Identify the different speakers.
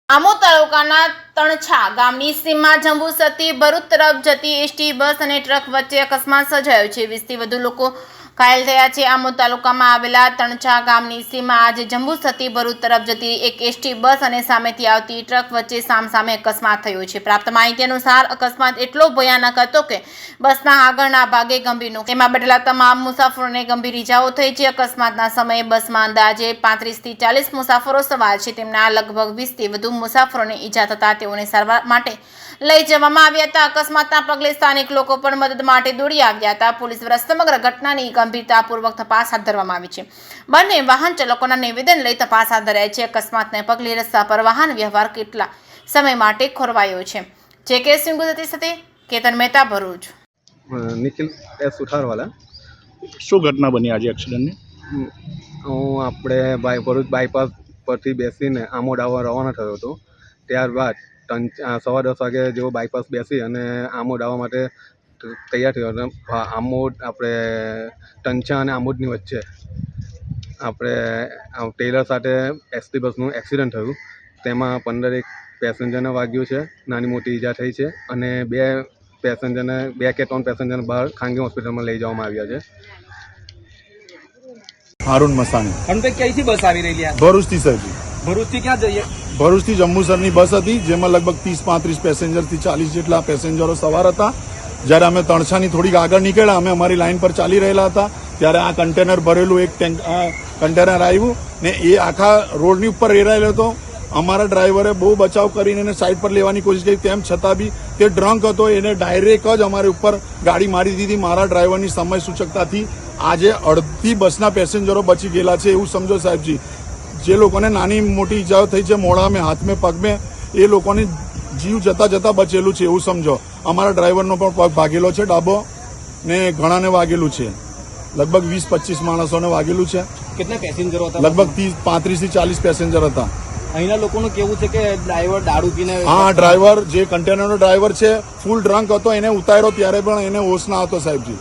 Speaker 1: આમોદ તાલુકાના તણછા ગામની સીમમાં જંબુસરથી ભરૂચ તરફ જતી એસટી બસ અને ટ્રક વચ્ચે અકસ્માત સર્જાયો છે। 20થી વધુ લોકો ઘાયલ થયા છે। આમોદ તાલુકામાં આવેલા તણછા ગામની સીમમાં આજે જંબુસરથી ભરૂચ તરફ જતી એક એસટી બસ અને સામેથી આવતી ટ્રક વચ્ચે સામસામે અકસ્માત થયો છે। પ્રાપ્ત માહિતી અનુસાર અકસ્માત એટલો ભયાનક હતો કે બસના આગળના ભાગે ગંભીર નુકસાન, તેમાં બેઠેલા તમામ મુસાફરોને ગંભીર ઇજાઓ થઈ છે। અકસ્માતના સમયે બસમાં અંદાજે 35 થી 40 મુસાફરો સવાર છે। તેમના લગભગ 20થી વધુ મુસાફરોને ઈજા થતા તેઓને સારવાર માટે લઈ જવામાં આવ્યા હતા। અકસ્માતના પગલે સ્થાનિક લોકો પણ મદદ માટે દોડી આવ્યા હતા। પોલીસ દ્વારા સમગ્ર ઘટનાની ગંભીરતાપૂર્વક તપાસ હાથ ધરવામાં આવી છે। બંને વાહન ચાલકોના નિવેદન લઈ તપાસ હાથ ધરાઈ છે। અકસ્માતને પગલે રસ્તા પર વાહન વ્યવહાર કેટલા સમય માટે ખોરવાયો છે। જે સિંહ ગુજરાતી સાથે કેતન મહેતા, ભરૂચ।
Speaker 2: નિખિલ એસ સુથારવાલા।
Speaker 3: શું ઘટના બની આજે એક્સિડન્ટની?
Speaker 2: હું આપણે ભરૂચ બાયપાસ પરથી બેસીને આમોદ આવવા રવાના થયો હતો। ત્યારબાદ 10:15 વાગે જેવો બાયપાસ બેસી અને આમોદ આવવા માટે તૈયાર થયો હતો। આમોદ આપણે તણછા અને આમોદની વચ્ચે આપણે ટેલર સાથે એસટી બસનું એક્સિડન્ટ થયું। તેમાં 15 પેસેન્જરને વાગ્યું છે, નાની મોટી ઈજા થઈ છે અને 2 કે 3 પેસેન્જરને બહાર ખાનગી હોસ્પિટલમાં લઈ જવામાં આવ્યા છે।
Speaker 3: હારૂન મસાણી।
Speaker 4: અને ક્યાંથી બસ આવી રહી છે?
Speaker 3: ભરૂચથી સાહેબ,
Speaker 4: ભરૂચથી ક્યાં જઈએ?
Speaker 3: ભરૂચથી જંબુસરની બસ હતી, જેમાં લગભગ 30-35 પેસેન્જરથી 40 જેટલા પેસેન્જરો સવાર હતા। જ્યારે અમે તણછાની થોડીક આગળ નીકળ્યા, અમે અમારી લાઇન પર ચાલી રહેલા હતા, ત્યારે આ કન્ટેનર ભરેલું એક કન્ટેનર આવ્યું ને એ આખા રોડની ઉપર રેરાયેલો હતો। અમારા ડ્રાઈવરે બહુ બચાવ કરીને એને સાઈડ પર લેવાની કોશિશ કરી, તેમ છતાં બી તે ડ્રંક હતો, એને ડાયરેક્ટ જ અમારી ઉપર ગાડી મારી દીધી। મારા ડ્રાઈવરની સમય સૂચકતાથી આજે અડધી બસના પેસેન્જરો બચી ગયેલા છે, એવું સમજો સાહેબજી। જે લોકોને નાની મોટી ઈજાઓ થઈ છે, મોઢામાં, હાથમાં, પગમાં, એ લોકોને જીવ જતા જતા બચેલું છે, એવું સમજો। અમારા ડ્રાઈવરનો પણ પગ ભાગેલો છે, ડાબો, ને ઘણાને વાગેલું છે, લગભગ 20-25 માણસોને વાગેલું છે।
Speaker 4: કેટલા પેસેન્જરો હતા?
Speaker 3: લગભગ 35 થી 40 પેસેન્જર હતા।
Speaker 4: અહીંના લોકોનું કેવું છે કે ડ્રાઈવર દારૂ પીને?
Speaker 3: હા, ડ્રાઈવર જે કન્ટેનરનો ડ્રાઈવર છે ફૂલ ડ્રંક હતો, એને ઉતાર્યો ત્યારે પણ એને હોશ ના હતો સાહેબજી।